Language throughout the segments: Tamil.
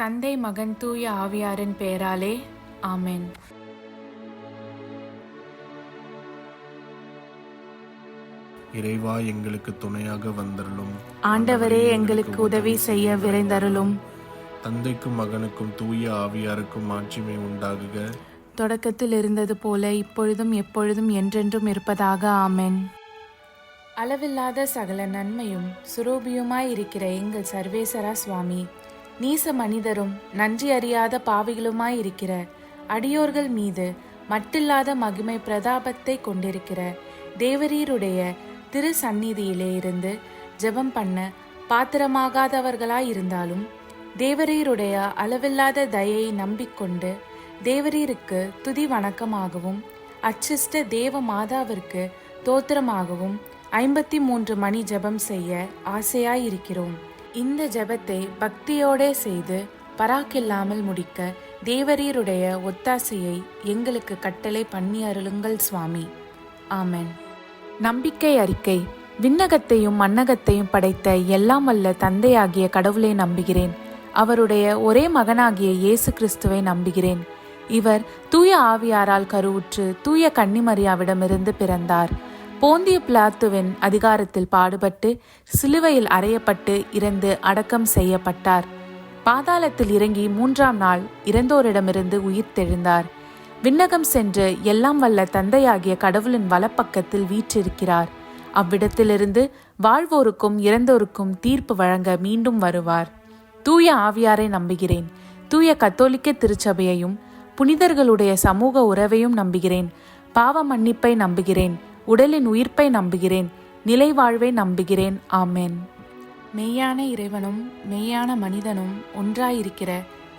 தந்தை, மகன், தூய ஆவியாரின் பெயராலே ஆமென். இறைவா, எங்களுக்கு துணையாக வந்தருளும். ஆண்டவரே, எங்களுக்கு உதவி செய்ய விரைந்தருளும். தந்தைக்கும் மகனுக்கும் தூய ஆவியாருக்கும் மாட்சிமை உண்டாகுக. தொடக்கத்தில் இருந்தது போல இப்பொழுதும் எப்பொழுதும் என்றென்றும் இருப்பதாக ஆமென். அளவில்லாத சகல நன்மையும் சுரூபியுமாயிருக்கிற எங்கள் சர்வேசரா சுவாமி, நீச மனிதரும் நன்றி அறியாத பாவிகளுமாயிருக்கிற அடியோர்கள் மீது மட்டில்லாத மகிமை பிரதாபத்தை கொண்டிருக்கிற தேவரீருடைய திரு சந்நிதியிலே இருந்து ஜெபம் பண்ண பாத்திரமாகாதவர்களாயிருந்தாலும் தேவரீருடைய அளவில்லாத தயையை நம்பிக்கொண்டு தேவரீருக்கு துதி வணக்கமாகவும் அச்சிஷ்ட தேவ மாதாவிற்கு தோத்திரமாகவும் 53 மணி ஜெபம் செய்ய ஆசையாயிருக்கிறோம். இந்த ஜெபத்தை பக்தியோடே செய்து பராக்கில்லாமல் முடிக்க தேவரீருடைய ஒத்தாசையை எங்களுக்கு கட்டளை பண்ணி அருளுங்கள் சுவாமி. ஆமென். நம்பிக்கை அறிக்கை. விண்ணகத்தையும் மண்ணகத்தையும் படைத்த எல்லாம் வல்ல தந்தையாகிய கடவுளை நம்புகிறேன். அவருடைய ஒரே மகனாகிய இயேசு கிறிஸ்துவை நம்புகிறேன். இவர் தூய ஆவியாரால் கருவுற்று தூய கன்னிமரியாவிடமிருந்து பிறந்தார். போந்திய பிலாத்துவின் அதிகாரத்தில் பாடுபட்டு சிலுவையில் அறையப்பட்டு இறந்து அடக்கம் செய்யப்பட்டார். பாதாளத்தில் இறங்கி 3ஆம் நாள் இறந்தோரிடமிருந்து உயிர்த்தெழுந்தார். விண்ணகம் சென்று எல்லாம் வல்ல தந்தையாகிய கடவுளின் வலப்பக்கத்தில் வீற்றிருக்கிறார். அவ்விடத்திலிருந்து வாழ்வோருக்கும் இறந்தோருக்கும் தீர்ப்பு வழங்க மீண்டும் வருவார். தூய ஆவியாரை நம்புகிறேன். தூய கத்தோலிக்க திருச்சபையையும் புனிதர்களுடைய சமூக உறவையும் நம்புகிறேன். பாவ மன்னிப்பை நம்புகிறேன். உடலின் உயிர்ப்பை நம்புகிறேன். நிலை வாழ்வை நம்புகிறேன். ஆமென். மெய்யான இறைவனும் மெய்யான மனிதனும் ஒன்றாயிருக்கிற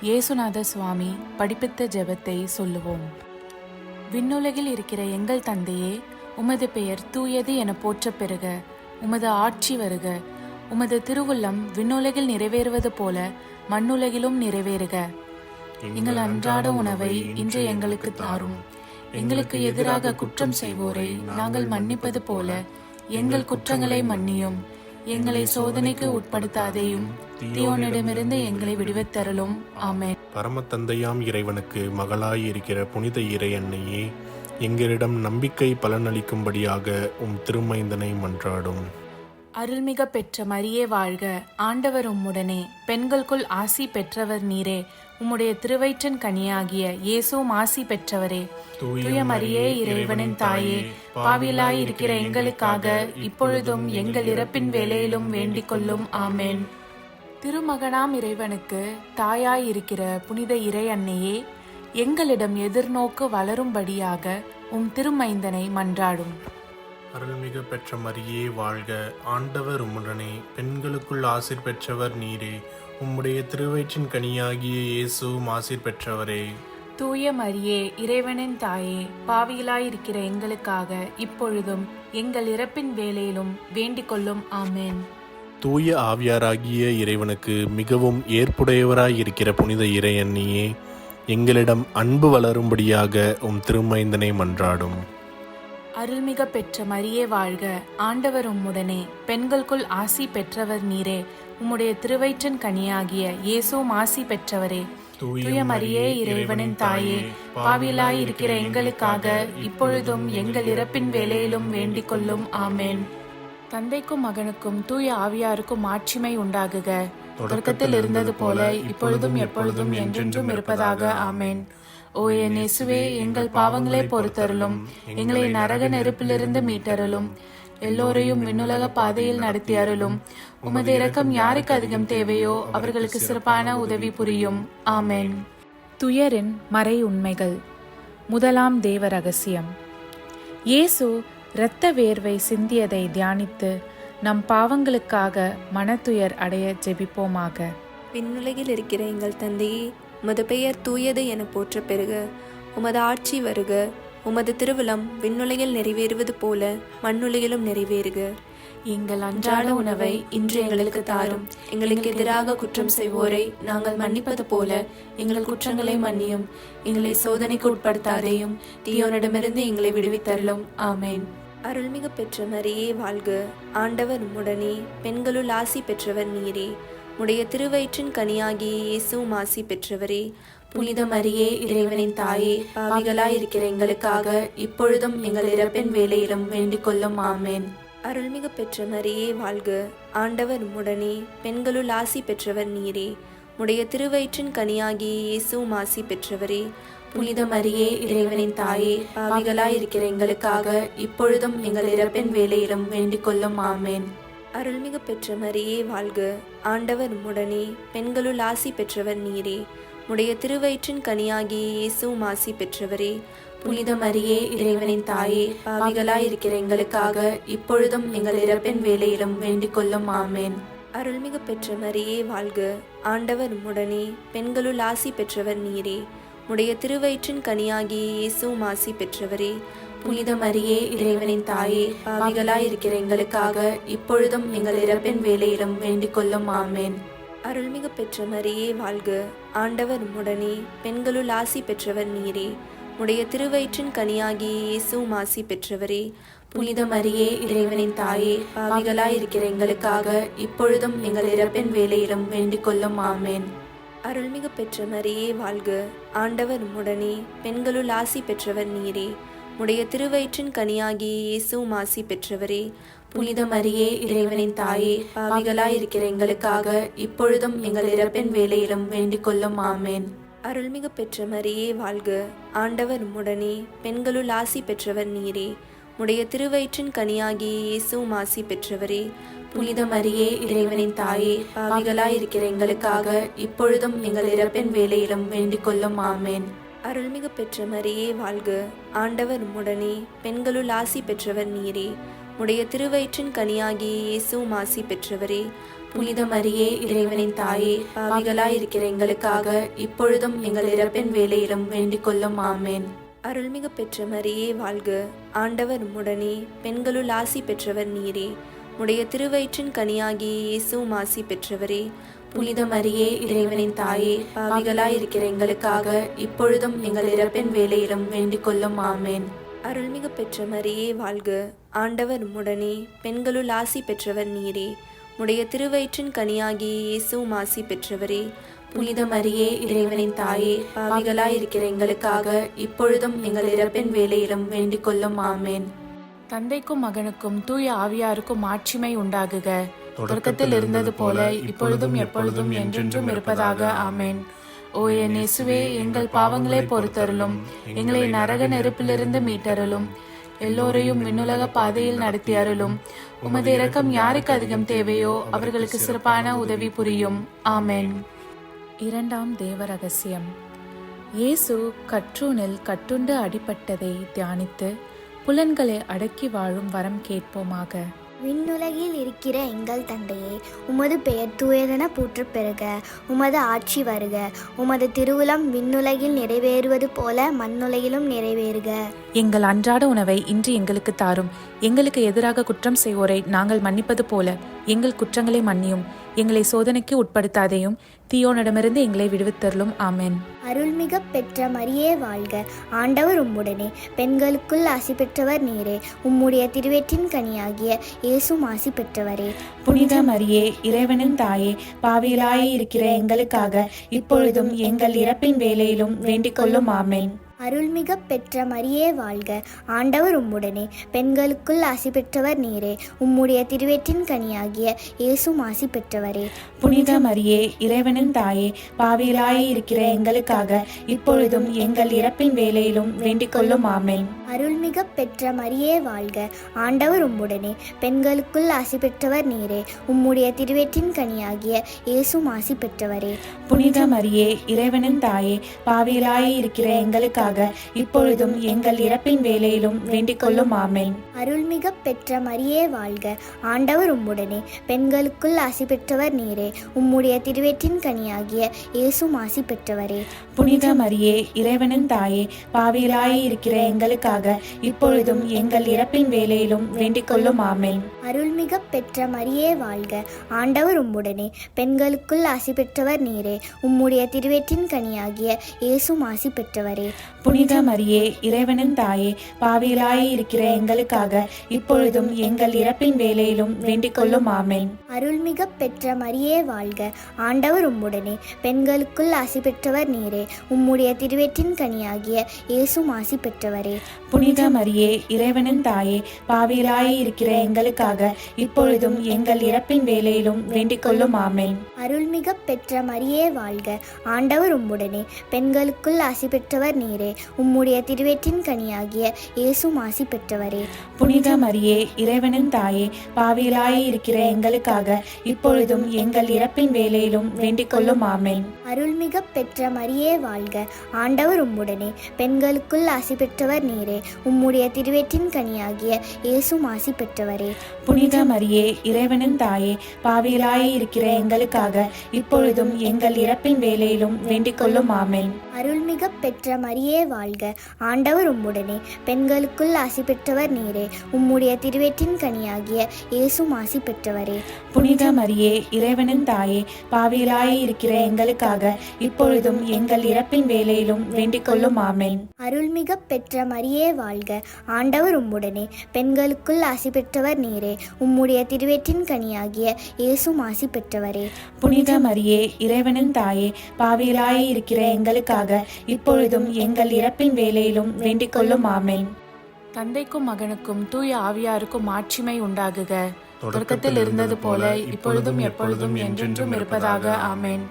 இயேசுநாத சுவாமி படிப்பித்த ஜெபத்தை சொல்லுவோம். விண்ணுலகில் இருக்கிற எங்கள் தந்தையே, உமது பெயர் தூயது என போற்றப் பெறுக. உமது ஆட்சி வருக. உமது திருவுள்ளம் விண்ணுலகில் நிறைவேறுவது போல மண்ணுலகிலும் நிறைவேறுக. எங்கள் அன்றாட உணவை இன்று எங்களுக்கு தாரும். எங்களுக்கு எதிராக குற்றம் செய்வோரை நாங்கள் மன்னிப்பது போல எங்கள் குற்றங்களை மன்னியும். எங்களை சோதனைக்கு உட்படுத்தாதேயும், தீயோனிடமிருந்து எங்களை விடுவித்தருளும். ஆமென். பரம தந்தையாம் இறைவனுக்கு மகளாய் இருக்கிற புனித இறை அன்னையே, எங்களிடம் நம்பிக்கை பலனளிக்கும்படியாக உம் திருமைந்தனை மன்றாடும். அருள்மிக பெற்ற மரியே வாழ்க. ஆண்டவர் உம்முடனே, பெண்களுக்குள் ஆசி பெற்றவர் நீரே. உம்முடைய திருவயிற்றின் கனியாகிய இயேசுவும் ஆசி பெற்றவரே. தூய மரியே, இறைவனின் தாயே, பாவிலாய் இருக்கிற எங்களுக்காக இப்பொழுதும் எங்கள் இறப்பின் வேளையிலும் வேண்டிக் கொள்ளும். ஆமென். திருமகனாம் இறைவனுக்கு தாயாய் இருக்கிற புனித இறை அன்னையே, எங்களிடம் எதிர்நோக்கு வளரும்படியாக உம் திருமைந்தனை மன்றாடும். அருள்மிகு பெற்ற மரியே வாழ்க. ஆண்டவர் உம்முடனே, பெண்களுக்குள் ஆசீர் பெற்றவர் நீரே. உம்முடைய திருவயிற்றின் கனியாகிய இயேசுவும் ஆசீர் பெற்றவரே. தூய மரியே, இறைவனின் தாயே, பாவிகளாயிருக்கிற எங்களுக்காக இப்பொழுதும் எங்கள் இறப்பின் வேளையிலும் வேண்டிக் கொள்ளும். ஆமென். தூய ஆவியாராகிய இறைவனுக்கு மிகவும் ஏற்புடையவராயிருக்கிற புனித இறை அன்னியே, எங்களிடம் அன்பு வளரும்படியாக உம் திருமைந்தனை மன்றாடும். அருள்மிக பெற்ற மரியே வாழ்க. ஆண்டவர் உம்முடனே, பெண்களுக்குள் ஆசி பெற்றவர் நீரே. உம்முடைய திருவயிற்றின் கனியாகிய இயேசுவும் ஆசி பெற்றவரே. தூய மரியே, இறைவனின் தாயே, பாவிலாய் இருக்கிற எங்களுக்காக இப்பொழுதும் எங்கள் இறப்பின் வேளையிலும் வேண்டிக் கொள்ளும். ஆமென். தந்தைக்கும் மகனுக்கும் தூய ஆவியாருக்கும் மாட்சிமை உண்டாகுக. தொடக்கத்தில் இருந்தது போல இப்பொழுதும் எப்பொழுதும் என்றென்றும் இருப்பதாக. ஆமென். ஓ என் இயேசுவே, எங்கள் பாவங்களை பொறுத்தருளும். எங்களை நரக நெருப்பிலிருந்து மீட்டருளும். எல்லோரையும் விண்ணுலக பாதையில் நடத்தி அருளும். உமது இரக்கம் யாருக்கு அதிகம் தேவையோ அவர்களுக்கு சிறப்பான உதவி புரியும். ஆமென். துயரின் மறை உண்மைகள். முதலாம் தேவ ரகசியம். இயேசு இரத்த வேர்வை சிந்தியதை தியானித்து நம் பாவங்களுக்காக மனத்துயர் அடைய ஜெபிப்போமாக. விண்ணுலகில் இருக்கிற எங்கள் தந்தையே, உமது பெயர் தூயது என போற்ற பெறுக. உமது ஆட்சி வருக. உமது திருவுளம் விண்ணுலகில் நிறைவேறுவது போல மண்ணுலகிலும் நிறைவேறுக. எங்கள் அன்றாட உணவை இன்று எங்களுக்கு தாரும். எங்களுக்கு எதிராக குற்றம் செய்வோரை நாங்கள் மன்னிப்பது போல எங்கள் குற்றங்களை மன்னியும். எங்களை சோதனைக்கு உட்படுத்தாதேயும், தீயோனிடமிருந்து எங்களை விடுவித்தருளும். ஆமென். அருள்மிகு பெற்ற மரியே வாழ்க. ஆண்டவர் உம்முடனே, பெண்களுள் ஆசி பெற்றவர் நீரே. உடைய திருவயிற்றின் கனியாகிய இயேசுவும் ஆசி பெற்றவரே. புனித மரியே, இறைவனின் தாயே, பாவிகளாயிருக்கிற எங்களுக்காக இப்பொழுதும் எங்கள் இறப்பின் வேளையிலும் வேண்டிக் கொள்ளும். ஆமேன். அருள்மிகு பெற்ற மரியே வாழ்க, ஆண்டவர் உம்முடனே, பெண்களுள் ஆசி பெற்றவர் நீரே. உடைய திருவயிற்றின் கனியாகிய இயேசுவும் ஆசி பெற்றவரே. புனித மரியே, இறைவனின் தாயே, பாவிகளாயிருக்கிற எங்களுக்காக இப்பொழுதும் எங்கள் இறப்பின் வேளையிலும் வேண்டிக் கொள்ளும். ஆமேன். அருள்மிகு பெற்ற மரியே வாழ்க, ஆண்டவர் உம்முடனே, பெண்களுள் ஆசி பெற்றவர் நீரே. உடைய திருவயிற்றின் கனியாகிய இயேசுவும் ஆசி பெற்றவரே. புனித மரியே, இறைவனின் தாயே, பாவிகளாயிருக்கிற எங்களுக்காக இப்பொழுதும் எங்கள் இறப்பின் வேளையிலும் வேண்டிக் கொள்ளும். ஆமேன். அருள்மிகு பெற்ற மரியே வாழ்க, ஆண்டவர் உம்முடனே, பெண்களுள் ஆசி பெற்றவர் நீரே. உடைய திருவயிற்றின் கனியாகிய இயேசுவும் ஆசி பெற்றவரே. புனித மரியே, இறைவனின் தாயே, பாவிகளாயிருக்கிற எங்களுக்காக இப்பொழுதும் எங்கள் இறப்பின் வேளையிலும் வேண்டிக் கொள்ளும். ஆமேன். அருள்மிகு பெற்ற மரியே வாழ்க, ஆண்டவர் உம்முடனே, பெண்களுள் ஆசி பெற்றவர் நீரே. உடைய திருவயிற்றின் கனியாகிய இயேசுவும் ஆசி பெற்றவரே. புனித மரியே, இறைவனின் தாயே, பாவிகளாயிருக்கிற எங்களுக்காக இப்பொழுதும் எங்கள் இறப்பின் வேளையிலும் வேண்டிக் கொள்ளும். ஆமேன். அருள்மிகு பெற்ற மரியே வாழ்க, ஆண்டவர் உம்முடனே, பெண்களுள் ஆசி பெற்றவர் நீரே. உடைய திருவயிற்றின் கனியாகிய இயேசுவும் ஆசி பெற்றவரே. புனித மரியே, இறைவனின் தாயே, பாவிகளாயிருக்கிற எங்களுக்காக இப்பொழுதும் எங்கள் இறப்பின் வேளையிலும் வேண்டிக் கொள்ளும். ஆமேன். அருள்மிகு பெற்ற மரியே வாழ்க, ஆண்டவர் உம்முடனே, பெண்களுள் ஆசி பெற்றவர் நீரே. உடைய திருவயிற்றின் கனியாகிய இயேசுவும் ஆசி பெற்றவரே. புனித மரியே, இறைவனின் தாயே, பாவிகளாயிருக்கிற எங்களுக்காக இப்பொழுதும் எங்கள் இறப்பின் வேளையிலும் வேண்டிக் கொள்ளும். ஆமேன். அருள்மிகு பெற்ற மரியே வாழ்க, ஆண்டவர் உம்முடனே, பெண்களுள் ஆசி பெற்றவர் நீரே. உடைய திருவயிற்றின் கனியாகிய இயேசுவும் ஆசி பெற்றவரே. புனித மரியே, இறைவனின் தாயே, பாவிகளாயிருக்கிற எங்களுக்காக இப்பொழுதும் எங்கள் இறப்பின் வேளையிலும் வேண்டிக் கொள்ளும். ஆமேன். அருள்மிகு பெற்ற மரியே வாழ்க, ஆண்டவர் உம்முடனே, பெண்களுள் ஆசி பெற்றவர் நீரே. உடைய திருவயிற்றின் கனியாகிய இயேசுவும் ஆசி பெற்றவரே. புனித மரியே, இறைவனின் தாயே, பாவிகளாயிருக்கிற எங்களுக்காக இப்பொழுதும் எங்கள் இறப்பின் வேளையிலும் வேண்டிக் கொள்ளும். ஆமேன். அருள்மிகு பெற்ற மரியே வாழ்க, ஆண்டவர் உம்முடனே, பெண்களுள் ஆசி பெற்றவர் நீரே. உடைய திருவயிற்றின் கனியாகிய இயேசுவும் ஆசி பெற்றவரே. புனித மரியே, இறைவனின் தாயே, பாவிகளாயிருக்கிற எங்களுக்காக இப்பொழுதும் எங்கள் இறப்பின் வேளையிலும் வேண்டிக் கொள்ளும். ஆமேன். தந்தைக்கும் மகனுக்கும் தூய ஆவியாருக்கும் மாட்சிமை உண்டாகுக. தொடக்கத்தில் இருந்தது போல இப்பொழுதும் எப்பொழுதும் என்றென்றும் இருப்பதாக. ஆமேன். ஓ என் இயேசுவே, எங்கள் பாவங்களை பொறுத்தருளும், எங்களை நரக நெருப்பிலிருந்து மீட்டருளும், எல்லோரையும் விண்ணுலக பாதையில் நடத்தி அருளும். உமது இரக்கம் யாருக்கு அதிகம் தேவையோ அவர்களுக்கு சிறப்பான உதவி புரியும். ஆமேன். இரண்டாம் தேவ ரகசியம். இயேசு கற்றூனில் கட்டுண்டு அடிபட்டதை தியானித்து புலன்களை அடக்கி வாழும் வரம் கேட்போமாக. விண்ணுலகில் இருக்கிற எங்கள் தந்தையே, உமது பெயர் தூயதென போற்றப் பெறுக. உமது ஆட்சி வருக. உமது திருவுளம் விண்ணுலகில் நிறைவேறுவது போல மண்ணுலகிலும் நிறைவேறுக. எங்கள் அன்றாட உணவை இன்று எங்களுக்கு தாரும். எங்களுக்கு எதிராக குற்றம் செய்வோரை நாங்கள் மன்னிப்பது போல எங்கள் குற்றங்களை மன்னியும். எங்களை சோதனைக்கு உட்படுத்தாதையும் தீயோனிடமிருந்து எங்களை விடுவித்தருளும். ஆமென். அருள்மிக பெற்ற மரியே வாழ்க, ஆண்டவர் உம்முடனே, பெண்களுக்குள் ஆசி பெற்றவர் நீரே. உம்முடைய திருவயிற்றின் கனியாகிய இயேசுவும் ஆசி பெற்றவரே. புனித மரியே, இறைவனின் தாயே, பாவிகளாய் இருக்கிற எங்களுக்காக இப்பொழுதும் எங்கள் இறப்பின் வேளையிலும் வேண்டிக் கொள்ளும். ஆமென். அருள்மிக பெற்ற மரியே வாழ்க, ஆண்டவர் உம்முடனே, பெண்களுக்குள் ஆசி பெற்றவர் நீரே. உம்முடைய திருவயிற்றின் கனியாகிய இயேசுவும் ஆசி பெற்றவரே. புனித மரியே, இறைவனின் தாயே, பாவிகளாய் இருக்கிற எங்களுக்காக இப்பொழுதும் எங்கள் இறப்பின் வேளையிலும் வேண்டிக் கொள்ளும். ஆமென். அருள்மிக பெற்ற மரியே வாழ்க, ஆண்டவர் உம்முடனே, பெண்களுக்குள் ஆசி பெற்றவர் நீரே. உம்முடைய திருவயிற்றின் கனியாகிய இயேசுவும் ஆசி பெற்றவரே. புனித மரியே, இறைவனின் தாயே, பாவிகளாய் இருக்கிற எங்களுக்காக இப்பொழுதும் எங்கள் இறப்பின் வேளையிலும் வேண்டிக் கொள்ளும். ஆமென். அருள்மிக பெற்ற மரியே வாழ்க, ஆண்டவர் உம்முடனே, பெண்களுக்குள் ஆசி பெற்றவர் நீரே. உம்முடைய திருவயிற்றின் கனியாகிய இயேசுவும் ஆசி பெற்றவரே. புனித மரியே, இறைவனின் தாயே, பாவிகளாய் இருக்கிற எங்களுக்காக இப்பொழுதும் எங்கள் இறப்பின் வேளையிலும் வேண்டிக் கொள்ளும். ஆமென். அருள்மிக பெற்ற மரியே வாழ்க, ஆண்டவர் உம்முடனே, பெண்களுக்குள் ஆசி பெற்றவர் நீரே. உம்முடைய திருவயிற்றின் கனியாகிய இயேசுவும் ஆசி பெற்றவரே. புனித மரியே இறைவனின் தாயே, பாவிகளாய் இருக்கிற எங்களுக்காக இப்பொழுதும் எங்கள் இறப்பின் வேளையிலும் வேண்டிக் கொள்ளும். ஆமென். அருள்மிக பெற்ற மரியே வாழ்க, ஆண்டவர் உம்முடனே, பெண்களுக்குள் ஆசி பெற்றவர் நீரே. உம்முடைய திருவயிற்றின் கனியாகிய இயேசுவும் ஆசி பெற்றவரே. புனித மரியே இறைவனின் தாயே, பாவிகளாய் இருக்கிற எங்களுக்காக இப்பொழுதும் எங்கள் இறப்பின் வேளையிலும் வேண்டிக் கொள்ளும். ஆமென். அருள்மிக பெற்ற மரியே வாழ்க, ஆண்டவர் உம்முடனே, பெண்களுக்குள் ஆசி பெற்றவர் நீரே. உம்முடைய திருவயிற்றின் கனியாகிய இயேசுவும் ஆசி பெற்றவரே. புனித மரியே இறைவனின் தாயே, பாவிகளாய் இருக்கிற எங்களுக்காக இப்பொழுதும் எங்கள் இறப்பின் வேளையிலும் வேண்டிக் கொள்ளும். ஆமென். அருள்மிக பெற்ற மரியே வாழ்க, ஆண்டவர் உம்முடனே, பெண்களுக்குள் ஆசி பெற்றவர் நீரே. உம்முடைய திருவயிற்றின் கனியாகிய இயேசுவும் ஆசி பெற்றவரே. புனித மரியே இறைவனின் தாயே, பாவிகளாய் இருக்கிற எங்களுக்காக இப்பொழுதும் எங்கள் இறப்பின் வேளையிலும் வேண்டிக் கொள்ளும். ஆமென். அருள்மிக பெற்ற மரியே வாழ்க, ஆண்டவர் உம்முடனே, பெண்களுக்குள் ஆசி பெற்றவர் நீரே. உம்முடைய திருவயிற்றின் கனியாகிய இயேசுவும் ஆசி பெற்றவரே. புனித மரியே இறைவனின் தாயே, பாவிகளாய் இருக்கிற எங்களுக்காக இப்பொழுதும் எங்கள் இறப்பின் வேளையிலும் வேண்டிக் கொள்ளும். ஆமென். அருள்மிக பெற்ற மரியே வாழ்க, ஆண்டவர் உம்முடனே, பெண்களுக்குள் ஆசி பெற்றவர் நீரே. உம்முடைய திருவயிற்றின் கனியாகிய இயேசுவும் ஆசி பெற்றவரே. புனித மரியே இறைவனின் தாயே, பாவிகளாய் இருக்கிற எங்களுக்காக இப்பொழுதும் எங்கள் இறப்பின் வேளையிலும் வேண்டிக் கொள்ளும். ஆமென். தந்தைக்கும் மகனுக்கும் தூய ஆவியாருக்கும் ஆட்சிமை உண்டாகுக. தொடக்கத்தில் இருந்தது போல இப்பொழுதும் எப்பொழுதும் என்றென்றும் இருப்பதாக. ஆமென்.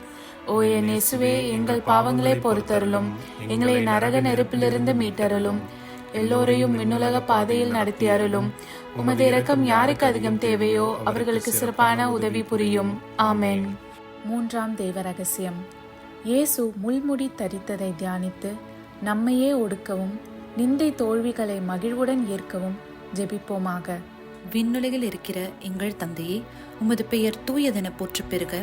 ஓ என் இயேசுவே, எங்கள் பாவங்களை பொறுத்தருளும், எங்களை நரக நெருப்பிலிருந்து மீட்டருளும், எல்லோரையும் விண்ணுலக பாதையில் நடத்தி அருளும். உமது இரக்கம் யாருக்கு அதிகம் தேவையோ அவர்களுக்கு சிறப்பான உதவி புரியும். ஆமென். மூன்றாம் தேவ ரகசியம். இயேசு முள்முடி தரித்ததை தியானித்து நம்மையே ஒடுக்கவும் நிந்தை தோல்விகளை மகிழ்வுடன் ஏற்கவும் ஜெபிப்போமாக. விண்ணுலகில் இருக்கிற எங்கள் தந்தையே, உமது பெயர் தூயதென போற்றப் பெறுக.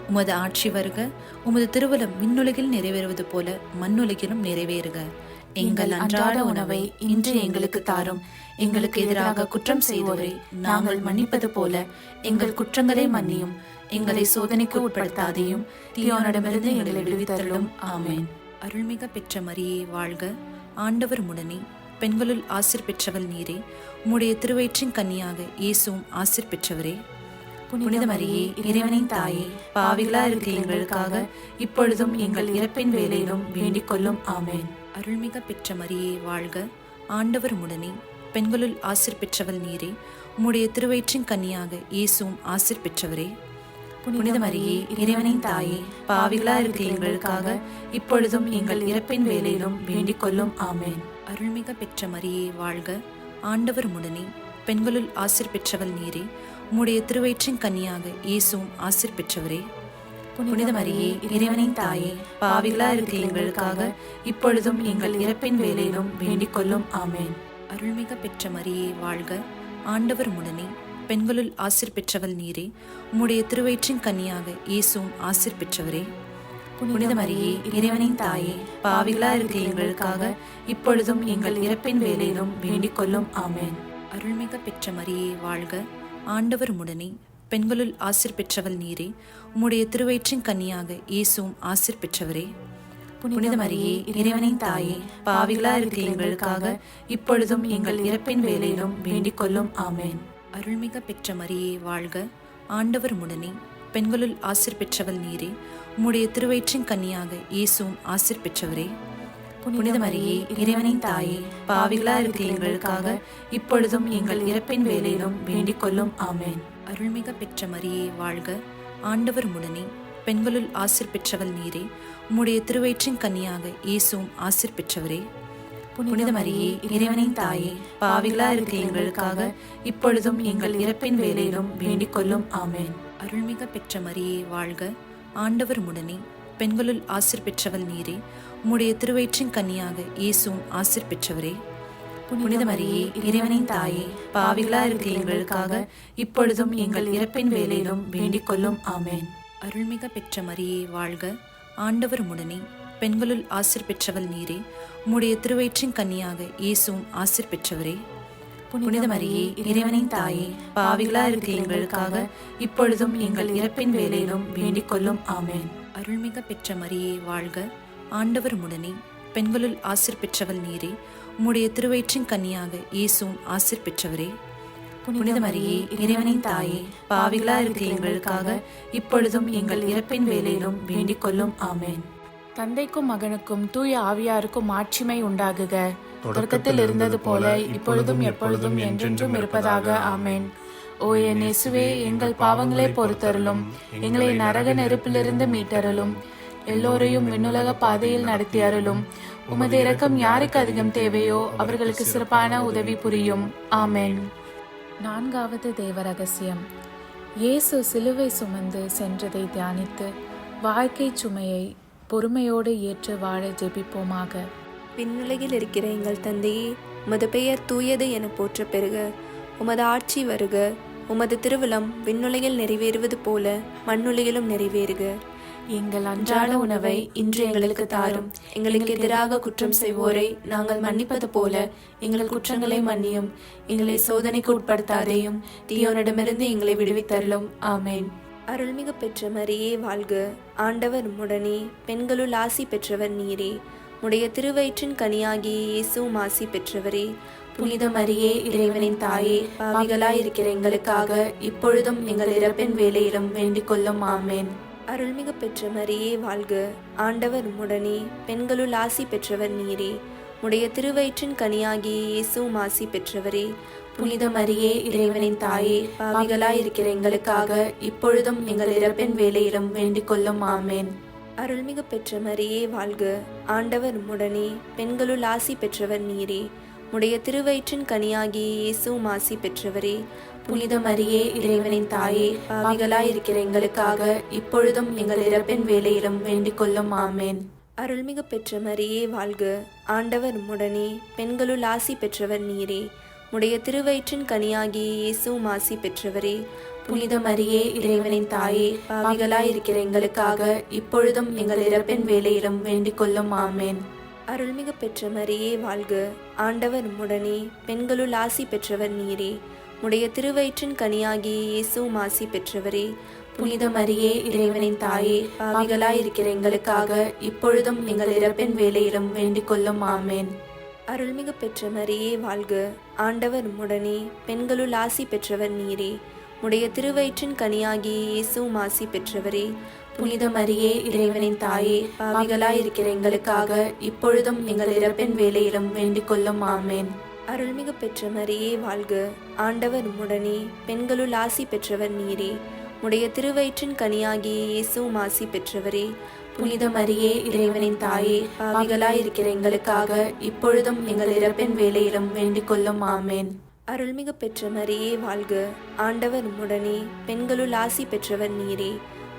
உமது ஆட்சி வருக. உமது திருவுளம் விண்ணுலகில் நிறைவேறுவது போல மண்ணுலகிலும் நிறைவேறுக. எங்கள் அன்றாட உணவை இன்று எங்களுக்கு தாரும். எங்களுக்கு எதிராக குற்றம் செய்வோரை நாங்கள் மன்னிப்பது போல எங்கள் குற்றங்களை மன்னியும். எங்களை சோதனைக்கு உட்படுத்தாதையும் தீயோனிடமிருந்து எங்களை விடுவித்தருளும். ஆமென். அருள்மிக பெற்ற மரியே வாழ்க, ஆண்டவர் உம்முடனே, பெண்களுள் ஆசீர் பெற்றவள் நீரே. உம்முடைய திருவயிற்றின் கன்னியாக இயேசுவும் ஆசீர் பெற்றவரே. புனித மரியே இறைவனின் தாயே, பாவிகளா இருக்கிற எங்களுக்காக இப்பொழுதும் எங்கள் இறப்பின் வேளையிலும் வேண்டிக் கொள்ளும். ஆமென். அருள்மிக பெற்ற மரியே வாழ்க, ஆண்டவர் உம்முடனே, பெண்களுள் ஆசீர் பெற்றவள் நீரே. உம்முடைய திருவயிற்றின் கன்னியாக இயேசுவும் ஆசீர் பெற்றவரே. புனித மரியே இறைவனின் தாயே, பாவிகளா இருக்கிற எங்களுக்காக இப்பொழுதும் எங்கள் இறப்பின் வேளையிலும் வேண்டிக் கொள்ளும். ஆமென். அருள்மிக பெற்ற மரியே வாழ்க, ஆண்டவர் உம்முடனே, பெண்களுள் ஆசீர் பெற்றவள் நீரே. உம்முடைய திருவயிற்றின் கன்னியாக இயேசுவும் ஆசீர் பெற்றவரே. புனித மரியே இறைவனின் தாயே, பாவிகளா இருக்கிற எங்களுக்காக இப்பொழுதும் எங்கள் இறப்பின் வேளையிலும் வேண்டிக் கொள்ளும். ஆமென். அருள்மிக பெற்ற மரியே வாழ்க, ஆண்டவர் உம்முடனே, பெண்களுள் ஆசீர் பெற்றவள் நீரே. உம்முடைய திருவயிற்றின் கன்னியாக இயேசுவும் ஆசீர் பெற்றவரே. புனித மரியே இறைவனின் தாயே, பாவிகளா இருக்கிற எங்களுக்காக இப்பொழுதும் எங்கள் இறப்பின் வேளையிலும் வேண்டிக் கொள்ளும். ஆமென். அருள்மிக பெற்ற மரியே வாழ்க, ஆண்டவர் உம்முடனே, பெண்களுள் ஆசீர் பெற்றவள் நீரே. உம்முடைய திருவயிற்றின் கன்னியாக இயேசுவும் ஆசீர் பெற்றவரே. புனித மரியே இறைவனின் தாயே, பாவிகளா இருக்கிற எங்களுக்காக இப்பொழுதும் எங்கள் இறப்பின் வேளையிலும் வேண்டிக் கொள்ளும். ஆமென். அருள்மிக பெற்ற மரியே வாழ்க, ஆண்டவர் உம்முடனே, பெண்களுள் ஆசீர் பெற்றவள் நீரே. உம்முடைய திருவயிற்றின் கன்னியாக இயேசுவும் ஆசீர் பெற்றவரே. புனித மரியே இறைவனின் தாயே, பாவிகளா இருக்கிற எங்களுக்காக இப்பொழுதும் எங்கள் இறப்பின் வேளையிலும் வேண்டிக் கொள்ளும். ஆமென். அருள்மிக பெற்ற மரியே வாழ்க, ஆண்டவர் உம்முடனே, பெண்களுள் ஆசீர் பெற்றவள் நீரே. உம்முடைய திருவயிற்றின் கன்னியாக இயேசுவும் ஆசீர் பெற்றவரே. புனித மரியே இறைவனின் தாயே, பாவிகளா இருக்கிற எங்களுக்காக இப்பொழுதும் எங்கள் இறப்பின் வேளையிலும் வேண்டிக் கொள்ளும். ஆமென். அருள்மிக பெற்ற மரியே வாழ்க, ஆண்டவர் உம்முடனே, பெண்களுள் ஆசீர் பெற்றவள் நீரே. உம்முடைய திருவயிற்றின் கன்னியாக இயேசுவும் ஆசீர் பெற்றவரே. புனித மரியே இறைவனின் தாயே, பாவிகளா இருக்கிற எங்களுக்காக இப்பொழுதும் எங்கள் இறப்பின் வேளையிலும் வேண்டிக் கொள்ளும். ஆமென். அருள்மிக பெற்ற மரியே வாழ்க, ஆண்டவர் உம்முடனே, பெண்களுள் ஆசீர் பெற்றவள் நீரே. உம்முடைய திருவயிற்றின் கன்னியாக இயேசுவும் ஆசீர் பெற்றவரே. புனித மரியே இறைவனின் தாயே, பாவிகளா இருக்கிற எங்களுக்காக இப்பொழுதும் எங்கள் இறப்பின் வேளையிலும் வேண்டிக் கொள்ளும். ஆமென். அருள்மிக பெற்ற மரியே வாழ்க, ஆண்டவர் உம்முடனே, பெண்களுள் ஆசீர் பெற்றவள் நீரே. உம்முடைய திருவயிற்றின் கனியாக இயேசுவும் ஆசீர் பெற்றவரே. புனித மரியே, இறைவனின் தாயே, பாவிகளா இருக்கிற எங்களுக்காக இப்பொழுதும் எங்கள் இறப்பின் வேளையிலும் வேண்டிக் கொள்ளும். ஆமென். தந்தைக்கும் மகனுக்கும் தூய ஆவியாருக்கும் மாட்சிமை உண்டாகுக. தொடக்கத்தில் இருந்தது போல இப்பொழுதும் எப்பொழுதும் என்றென்றும் இருப்பதாக. ஆமென். ஓ என் இயேசுவே, எங்கள் பாவங்களை பொறுத்தருளும், எங்களை நரக நெருப்பிலிருந்து மீட்டருளும், எல்லோரையும் விண்ணுலக பாதையில் நடத்தி அருளும். உமது இரக்கம் யாருக்கு அதிகம் தேவையோ அவர்களுக்கு சிறப்பான உதவி புரியும். ஆமென். நான்காவது தேவ ரகசியம். இயேசு சிலுவை சுமந்து சென்றதை தியானித்து வாழ்க்கை சுமையை பொறுமையோடு ஏற்று வாழ ஜெபிப்போமாக. விண்ணுலகில் இருக்கிற எங்கள் தந்தையே, உமது பெயர் தூயது என போற்ற பெறுக. உமது ஆட்சி வருக. உமது திருவிழம் விண்ணுலகில் நிறைவேறுவது போல மண்ணுலகிலும் நிறைவேறுக. எங்கள் அன்றாட உணவை இன்று எங்களுக்கு தாரும். எங்களுக்கு எதிராக குற்றம் செய்வோரை நாங்கள் மன்னிப்பது போல எங்கள் குற்றங்களை மன்னியும். எங்களை சோதனைக்கு உட்படுத்தாதேயும், தீயோனிடமிருந்து எங்களை விடுவித்தருளும். ஆமென். அருள்மிகு பெற்ற மரியே வாழ்க. ஆண்டவர் உம்முடனே, பெண்களுள் ஆசி பெற்றவர் நீரே. உடைய திருவயிற்றின் கனியாகிய இயேசுவும் ஆசி பெற்றவரே. புனித மரியே, இறைவனின் தாயே, பாவிகளாய் இருக்கிற எங்களுக்காக இப்பொழுதும் எங்கள் இறப்பின் வேளையிலும் வேண்டிக் கொள்ளும். ஆமென். அருள்மிகு பெற்ற மரியே வாழ்க. ஆண்டவர் உம்முடனே, பெண்களுள் ஆசி பெற்றவர் நீரே. உடைய திருவயிற்றின் கனியாகிய இயேசுவும் ஆசி பெற்றவரே. புனித மரியே, இறைவனின் தாயே, பாவிகளாய் இருக்கிற எங்களுக்காக இப்பொழுதும் எங்கள் இறப்பின் வேளையிலும் வேண்டிக் கொள்ளும். ஆமென். அருள்மிகு பெற்ற மரியே வாழ்க. ஆண்டவர் உம்முடனே, பெண்களுள் ஆசி பெற்றவர் நீரே. உடைய திருவயிற்றின் கனியாகிய இயேசுவும் ஆசி பெற்றவரே. புனித மரியே, இறைவனின் தாயே, பாவிகளாய் இருக்கிற எங்களுக்காக இப்பொழுதும் எங்கள் இறப்பின் வேளையிலும் வேண்டிக் கொள்ளும். ஆமென். அருள்மிகு பெற்ற மரியே வாழ்க. ஆண்டவர் உம்முடனே, பெண்களுள் ஆசி பெற்றவர் நீரே. உடைய திருவயிற்றின் கனியாகிய இயேசுவும் ஆசி பெற்றவரே. புனித மரியே, இறைவனின் தாயே, பாவிகளாய் இருக்கிற எங்களுக்காக இப்பொழுதும் எங்கள் இறப்பின் வேளையிலும் வேண்டிக் கொள்ளும். ஆமென். அருள்மிகு பெற்ற மரியே வாழ்க. ஆண்டவர் உம்முடனே, பெண்களுள் ஆசி பெற்றவர் நீரே. உடைய திருவயிற்றின் கனியாகிய இயேசுவும் ஆசி பெற்றவரே. புனித மரியே, இறைவனின் தாயே, பாவிகளாய் இருக்கிற எங்களுக்காக இப்பொழுதும் எங்கள் இறப்பின் வேளையிலும் வேண்டிக் கொள்ளும். ஆமென். அருள்மிகு பெற்ற மரியே வாழ்க. ஆண்டவர் உம்முடனே, பெண்களுள் ஆசி பெற்றவர் நீரே. உடைய திருவயிற்றின் கனியாகிய இயேசுவும் ஆசி பெற்றவரே. புனித மரியே, இறைவனின் தாயே, பாவிகளாய் இருக்கிற எங்களுக்காக இப்பொழுதும் எங்கள் இறப்பின் வேளையிலும் வேண்டிக் கொள்ளும். ஆமென். அருள்மிகு பெற்ற மரியே வாழ்க. ஆண்டவர் உம்முடனே, பெண்களுள் ஆசி பெற்றவர் நீரே. உடைய திருவயிற்றின் கனியாகிய இயேசுவும் ஆசி பெற்றவரே. புனித மரியே, இறைவனின் தாயே, பாவிகளாய் இருக்கிற எங்களுக்காக இப்பொழுதும் எங்கள் இறப்பின் வேளையிலும் வேண்டிக் கொள்ளும். ஆமென். அருள்மிகு பெற்ற மரியே வாழ்க. ஆண்டவர் உம்முடனே, பெண்களுள் ஆசி பெற்றவர் நீரே.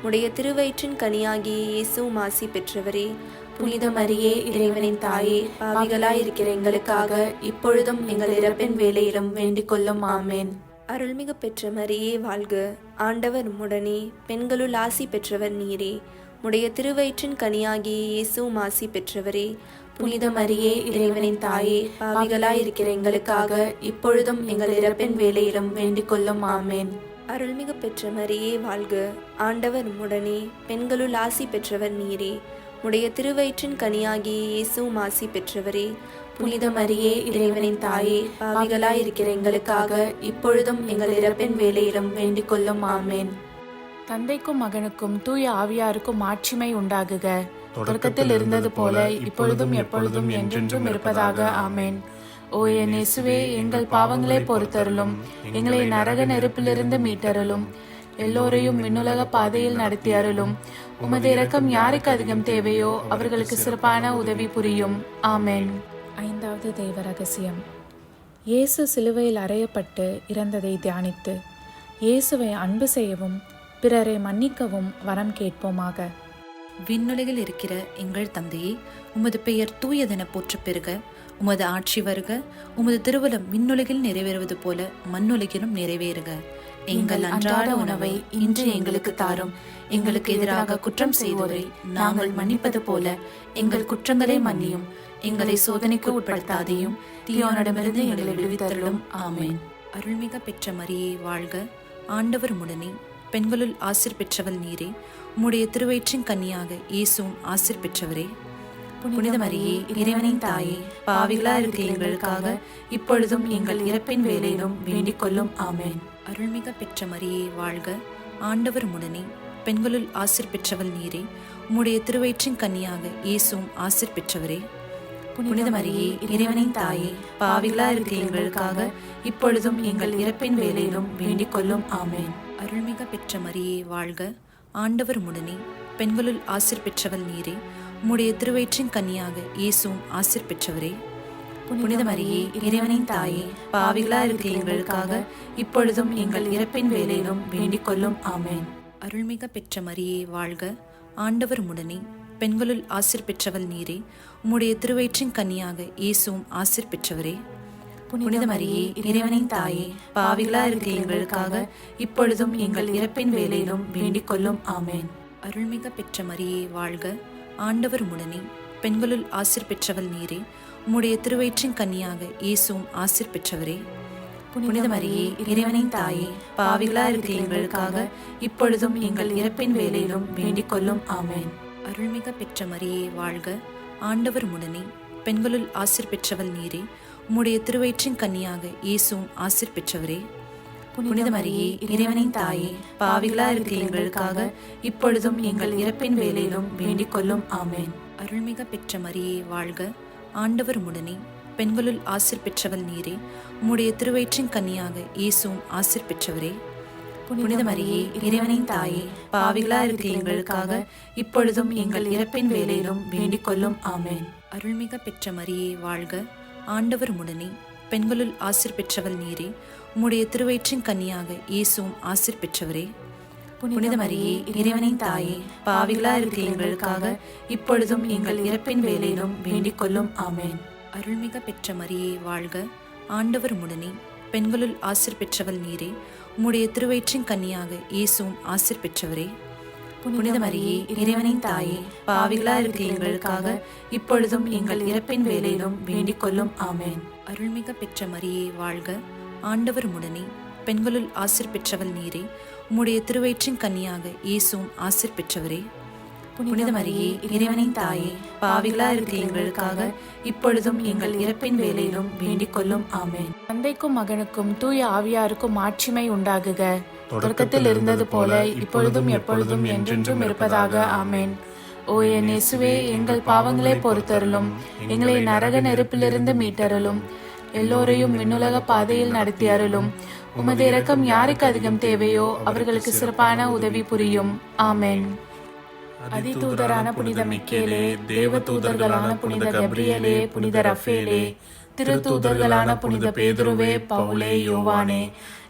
உடைய திருவயிற்றின் கனியாகிய இயேசுவும் ஆசி பெற்றவரே. புனித மரியே, இறைவனின் தாயே, பாவிகளாய் இருக்கிற எங்களுக்காக இப்பொழுதும் எங்கள் இறப்பின் வேளையிலும் வேண்டிக் கொள்ளும். ஆமென். அருள்மிகு பெற்ற மரியே வாழ்க. ஆண்டவர் உம்முடனே, பெண்களுள் ஆசி பெற்றவர் நீரே. உடைய திருவயிற்றின் கனியாகிய இயேசுவும் ஆசி பெற்றவரே. புனித மரியே, இறைவனின் தாயே, பாவிகளாய் இருக்கிற எங்களுக்காக இப்பொழுதும் எங்கள் இறப்பின் வேளையிலும் வேண்டிக் கொள்ளும். ஆமென். அருள்மிகு பெற்ற மரியே வாழ்க. ஆண்டவர் உம்முடனே, பெண்களுள் ஆசி பெற்றவர் நீரே. உடைய திருவயிற்றின் கனியாகிய இயேசுவும் ஆசி பெற்றவரே. புனித மரியே, இறைவனின் தாயே, பாவிகளாய் இருக்கிற எங்களுக்காக இப்பொழுதும் எங்கள் இறப்பின் வேளையிலும் வேண்டிக் கொள்ளும். ஆமென். தந்தைக்கும் மகனுக்கும் தூய ஆவியாருக்கும் மாட்சிமை உண்டாகுக. தொடக்கத்தில் இருந்தது போல இப்பொழுதும் எப்பொழுதும் என்றென்றும் இருப்பதாக. ஆமென். ஓ என் இயேசுவே, எங்கள் பாவங்களை பொறுத்தருளும், எங்களை நரக நெருப்பிலிருந்து மீட்டருளும், எல்லோரையும் விண்ணுலக பாதையில் நடத்தி அருளும். உமது இரக்கம் யாருக்கு அதிகம் தேவையோ அவர்களுக்கு சிறப்பான உதவி புரியும். ஆமென். ஐந்தாவது தெய்வ ரகசியம். இயேசு சிலுவையில் அறையப்பட்டு இறந்ததை தியானித்து இயேசுவை அன்பு செய்யவும் பிறரை மன்னிக்கவும் வரம் கேட்போமாக. விண்ணுலகில் இருக்கிற எங்கள் தந்தையே, உமது பெயர் தூயதென போற்றப் பெறுக. உமது ஆட்சி வருக. உமது திருவுளம் விண்ணுலகில் நிறைவேறுவது போல மண்ணுலகிலும் நிறைவேறுக. எங்கள் அன்றாட உணவை இன்று எங்களுக்கு தாரும். எங்களுக்கு எதிராக குற்றம் செய்வோரை நாங்கள் மன்னிப்பது போல எங்கள் குற்றங்களை மன்னியும். எங்களை சோதனைக்கு உட்படுத்தாதையும், தீயோனிடமிருந்து எங்களை விடுவித்தருளும். ஆமென். அருள்மிக பெற்ற மரியே வாழ்க. ஆண்டவர் உம்முடனே, பெண்களுள் ஆசீர் பெற்றவள் நீரே. உம்முடைய திருவயிற்றின் கனியாக இயேசுவும் ஆசீர் பெற்றவரே. புனித மரியே இறைவனின் தாயே, பாவிகளா இருக்கிற எங்களுக்காக இப்பொழுதும் எங்கள் இறப்பின் வேளையிலும் வேண்டிக் கொள்ளும். ஆமென். அருள்மிக பெற்ற மரியே வாழ்க, ஆண்டவர் உடனே, பெண்களுள் ஆசீர் பெற்றவள் நீரே. உம்முடைய திருவயிற்றின் கன்னியாக இயேசுவும் ஆசீர் பெற்றவரே. புனித மரியே இறைவனின் தாயே, பாவிகளா இருக்கிற எங்களுக்காக இப்பொழுதும் எங்கள் இறப்பின் வேளையிலும் வேண்டிக் கொள்ளும். ஆமென். அருள்மிக பெற்ற மரியே வாழ்க, ஆண்டவர் உடனே, பெண்களுள் ஆசீர் பெற்றவள் நீரே. உம்முடைய திருவயிற்றின் கன்னியாக இயேசுவும் ஆசீர் பெற்றவரே. புனித மரியே இறைவனின் தாயே, பாவிகளா இருக்கிற எங்களுக்காக இப்பொழுதும் எங்கள் இறப்பின் வேளையிலும் வேண்டிக் கொள்ளும். ஆமென். அருள்மிக பெற்ற மரியே வாழ்க, ஆண்டவர் உடனே, பெண்களுள் ஆசீர் பெற்றவள் நீரே. உம்முடைய திருவயிற்றின் கன்னியாக இயேசுவும் ஆசீர் பெற்றவரே. புனித மரியே இறைவனின் தாயே, பாவிகளா இருக்கிற எங்களுக்காக இப்பொழுதும் எங்கள் இறப்பின் வேளையிலும் வேண்டிக் கொள்ளும். ஆமென். அருள்மிக பெற்ற மரியே வாழ்க, ஆண்டவர் உடனே, பெண்களுள் ஆசீர் பெற்றவள் நீரே. உம்முடைய திருவயிற்றின் கன்னியாக இயேசுவும் ஆசீர் பெற்றவரே. புனித மரியே இறைவனின் தாயே, பாவிகளா இருக்கிற எங்களுக்காக இப்பொழுதும் எங்கள் இறப்பின் வேளையிலும் வேண்டிக் கொள்ளும். ஆமென். அருள்மிக பெற்ற மரியே வாழ்க, ஆண்டவர் உடனே, பெண்களுள் ஆசீர் பெற்றவள் நீரே. உம்முடைய திருவயிற்றின் கன்னியாக இயேசுவும் ஆசீர் பெற்றவரே. புனித மரியே இறைவனின் தாயே, பாவிகளா இருக்கிற எங்களுக்காக இப்பொழுதும் எங்கள் இறப்பின் வேளையிலும் வேண்டிக் கொள்ளும். ஆமென். அருள்மிக பெற்ற மரியே வாழ்க, ஆண்டவர் உடனே, பெண்களுள் ஆசீர் பெற்றவள் நீரே. உம்முடைய திருவயிற்றின் கன்னியாக இயேசுவும் ஆசீர் பெற்றவரே. புனித மரியே இறைவனின் தாயே, பாவிகளா இருக்கிற எங்களுக்காக இப்பொழுதும் எங்கள் இறப்பின் வேளையிலும் வேண்டிக் கொள்ளும். ஆமென். அருள்மிக பெற்ற மரியே வாழ்க, ஆண்டவர் உடனே, பெண்களுள் ஆசீர் பெற்றவள் நீரே. உம்முடைய திருவயிற்றின் கன்னியாக இயேசுவும் ஆசீர் பெற்றவரே. புனித மரியே இறைவனின் தாயே, பாவிகளா இருக்கிற எங்களுக்காக இப்பொழுதும் எங்கள் இறப்பின் வேளையிலும் வேண்டிக் கொள்ளும். ஆமென். அருள்மிக பெற்ற மரியே வாழ்க, ஆண்டவர் உடனே, பெண்களுள் ஆசீர் பெற்றவள் நீரே. உம்முடைய திருவயிற்றின் கன்னியாக இயேசுவும் ஆசீர் பெற்றவரே. புனித மரியே இறைவனின் தாயே, பாவிகளா இருக்கிற எங்களுக்காக இப்பொழுதும் எங்கள் இறப்பின் வேளையிலும் வேண்டிக் கொள்ளும். ஆமென். அருள்மிக பெற்ற மரியே வாழ்க, ஆண்டவர் உடனே, பெண்களுள் ஆசீர் பெற்றவள் நீரே. உம்முடைய திருவயிற்றின் கன்னியாக இயேசுவும் ஆசீர் பெற்றவரே. புனித மரியே இறைவனின் தாயே, பாவிகளா இருக்கிற எங்களுக்காக இப்பொழுதும் எங்கள் இறப்பின் வேளையிலும் வேண்டிக் கொள்ளும். ஆமென். தந்தைக்கும் மகனுக்கும் தூய ஆவியாருக்கும் மாட்சிமை உண்டாகுக. தொடக்கத்தில் இருந்தது போல இப்பொழுதும் எப்பொழுதும் என்றென்றும் இருப்பதாக. ஆமென். ஓ என் இயேசுவே, எங்கள் பாவங்களை பொறுத்தருளும், எங்களை நரக நெருப்பிலிருந்து மீட்டருளும், எல்லோரையும் விண்ணுலக பாதையில் நடத்தி அருளும். உமது இரக்கம் யாருக்கு அதிகம் தேவையோ அவர்களுக்கு சிறப்பான உதவி புரியும். ஆமென். அதிதூதரான புனித மிக்கேலே, தேவ தூதர்களான புனித கப்ரியேலே, புனித ரஃபேலே, திருத்தூதர்களான புனித பேதுருவே, பவுலே, யோவானே,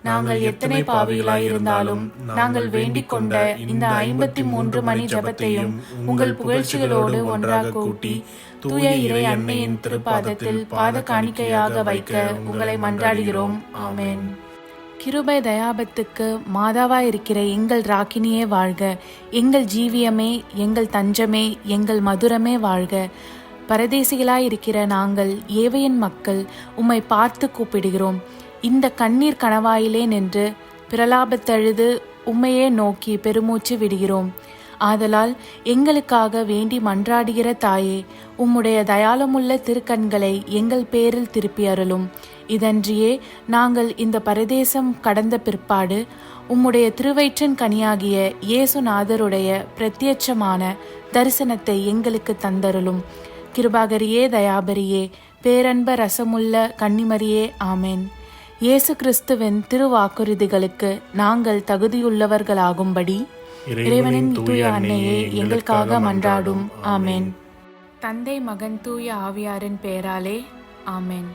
நாங்கள் எத்தனை பாவிகளாய் இருந்தாலும் நாங்கள் வேண்டிக் கொண்ட இந்த 53 மணி ஜபத்தையும் உங்கள் புகழ்ச்சிகளோடு ஒன்றாக கூட்டி தூய இறை அன்னையின் திருப்பாதத்தில் பாத காணிக்கையாக வைக்க உங்களை மன்றாடுகிறோம். ஆமென். கிருபை தயாபத்துக்கு மாதாவாய் இருக்கிற எங்கள் ராக்கினியே வாழ்க. எங்கள் ஜீவியமே, எங்கள் தஞ்சமே, எங்கள் மதுரமே வாழ்க. பரதேசிகளாய் இருக்கிற நாங்கள் ஏவையின் மக்கள் உம்மை பார்த்து கூப்பிடுகிறோம். இந்த கண்ணீர் கணவாயிலே நின்று பிரலாபத்தழுது உம்மையே நோக்கி பெருமூச்சு விடுகிறோம். ஆதலால் எங்களுக்காக வேண்டி மன்றாடுகிற தாயே, உம்முடைய தயாளமுள்ள திருக்கண்களை எங்கள் பேரில் திருப்பி அருளும். இதன்றியே நாங்கள் இந்த பரதேசம் கடந்த பிற்பாடு உம்முடைய திருவயிற்றின் கனியாகிய இயேசுநாதருடைய பிரத்யட்சமான தரிசனத்தை எங்களுக்கு தந்தருளும். கிருபாகரியே, தயாபரியே, பேரன்ப ரசமுள்ள கன்னிமரியே, ஆமென். இயேசு கிறிஸ்துவின் திருவாக்குறுதிகளுக்கு நாங்கள் தகுதியுள்ளவர்களாகும்படி இறைவனின் தூய அன்னையே எங்களுக்காக மன்றாடும். ஆமென். தந்தை, மகன், தூய ஆவியாரின் பெயராலே. ஆமென்.